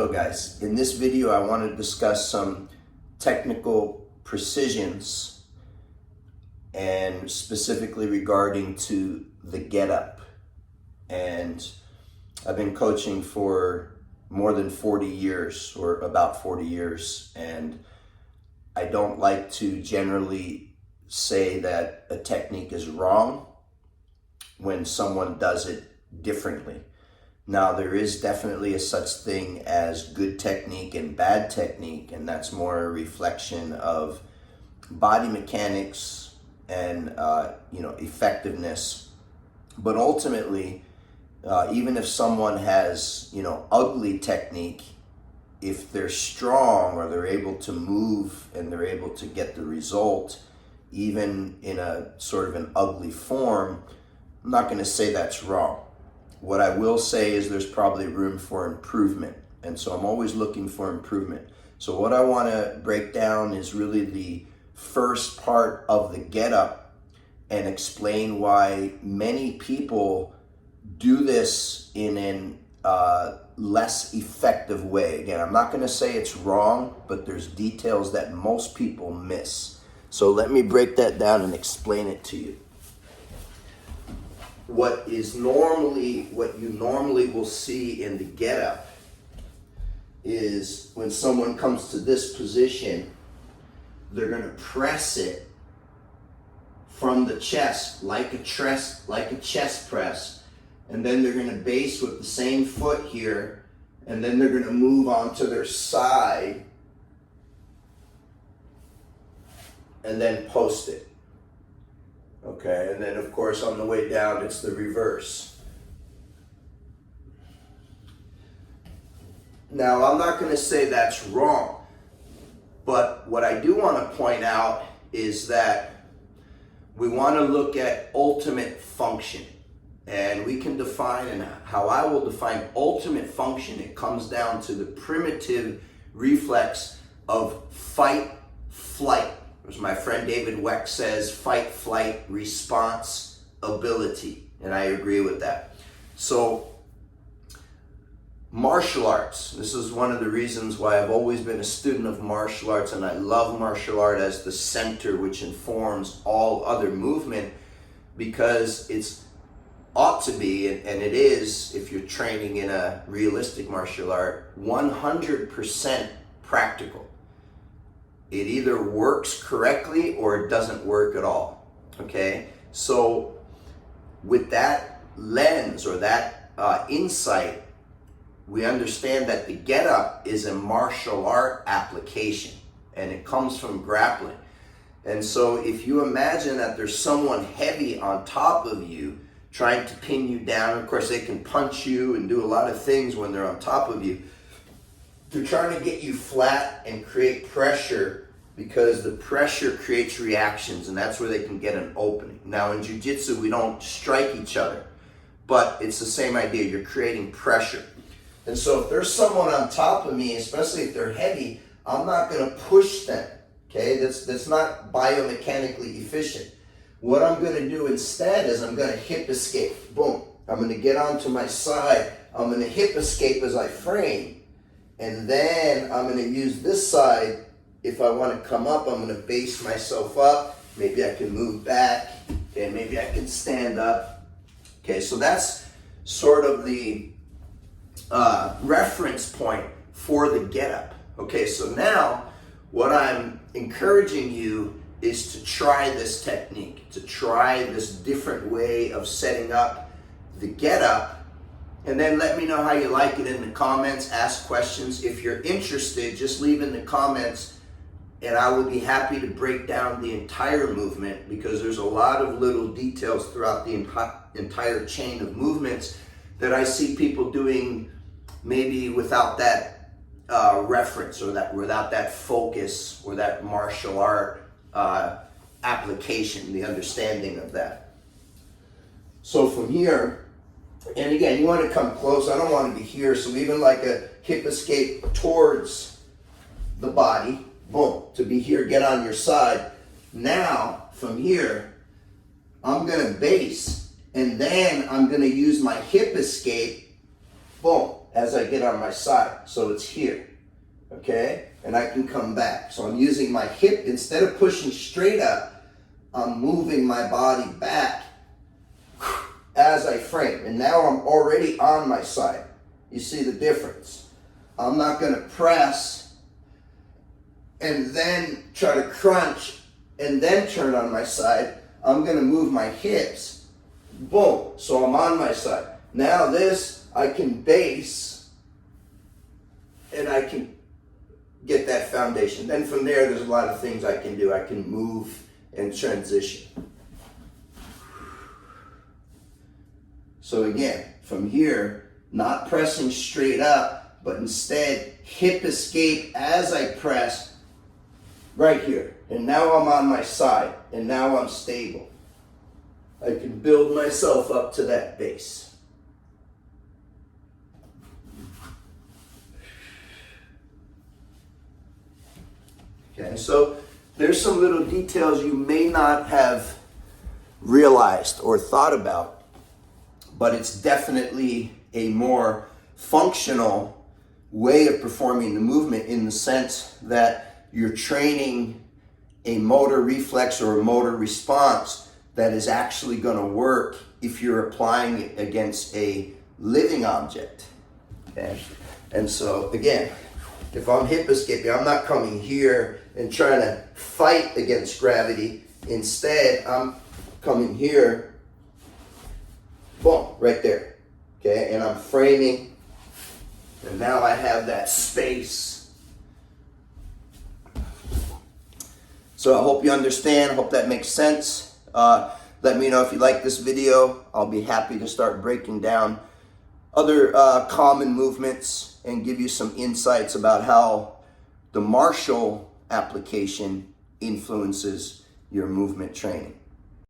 Hello guys, in this video I want to discuss some technical precisions and specifically regarding to the get up. And I've been coaching for more than 40 years or about 40 years, and I don't like to generally say that a technique is wrong when someone does it differently. Now, there is definitely a such thing as good technique and bad technique, and that's more a reflection of body mechanics and effectiveness. But ultimately, even if someone has ugly technique, if they're strong or they're able to move and they're able to get the result, even in a sort of an ugly form, I'm not going to say that's wrong. What I will say is there's probably room for improvement. And so I'm always looking for improvement. So what I want to break down is really the first part of the get up and explain why many people do this in an less effective way. Again, I'm not going to say it's wrong, but there's details that most people miss. So let me break that down and explain it to you. What you normally will see in the get up is when someone comes to this position, they're going to press it from the chest like a chest press, and then they're going to base with the same foot here, and then they're going to move on to their side and then post it. Okay, and then of course on the way down it's the reverse. Now, I'm not going to say that's wrong, but what I do want to point out is that we want to look at ultimate function. And we can define, and how I will define ultimate function, it comes down to the primitive reflex of fight, flight. As my friend David Weck says, fight, flight, response, ability. And I agree with that. So, martial arts. This is one of the reasons why I've always been a student of martial arts, and I love martial art as the center which informs all other movement, because it's ought to be, and it is, if you're training in a realistic martial art, 100% practical. It either works correctly or it doesn't work at all. Okay? So with that lens or that insight, we understand that the get up is a martial art application, and it comes from grappling. And so if you imagine that there's someone heavy on top of you trying to pin you down, of course they can punch you and do a lot of things when they're on top of you. They're trying to get you flat and create pressure, because the pressure creates reactions, and that's where they can get an opening. Now in jiu-jitsu, we don't strike each other, but it's the same idea. You're creating pressure. And so if there's someone on top of me, especially if they're heavy, I'm not going to push them. Okay, that's not biomechanically efficient. What I'm going to do instead is I'm going to hip escape. Boom. I'm going to get onto my side. I'm going to hip escape as I frame. And then I'm going to use this side. If I want to come up, I'm going to base myself up. Maybe I can move back. Okay, maybe I can stand up. Okay, so that's sort of the reference point for the get up. Okay, so now what I'm encouraging you is to try this technique, to try this different way of setting up the get up, and then let me know how you like it in the comments. Ask questions. If you're interested, just leave in the comments, and I will be happy to break down the entire movement, because there's a lot of little details throughout the entire chain of movements that I see people doing maybe without that reference, or that without that focus, or that martial art application, the understanding of that. So from here, and again, you want to come close. I don't want to be here, so even like a hip escape towards the body, boom, to be here, get on your side. Now, from here, I'm going to base, and then I'm going to use my hip escape, boom, as I get on my side. So it's here, okay? And I can come back. So I'm using my hip, instead of pushing straight up, I'm moving my body back as I frame. And now I'm already on my side. You see the difference? I'm not gonna press and then try to crunch and then turn on my side. I'm gonna move my hips, boom, so I'm on my side. Now this, I can base and I can get that foundation. Then from there, there's a lot of things I can do. I can move and transition. So again, from here, not pressing straight up, but instead hip escape as I press right here. And now I'm on my side, and now I'm stable. I can build myself up to that base. Okay, so there's some little details you may not have realized or thought about, but it's definitely a more functional way of performing the movement, in the sense that you're training a motor reflex or a motor response that is actually going to work if you're applying it against a living object. Okay? And so again, if I'm hip escaping, I'm not coming here and trying to fight against gravity. Instead, I'm coming here, boom, right there. Okay, and I'm framing, and now I have that space. So I hope you understand. I hope that makes sense. Let me know if you like this video. I'll be happy to start breaking down other common movements and give you some insights about how the martial application influences your movement training.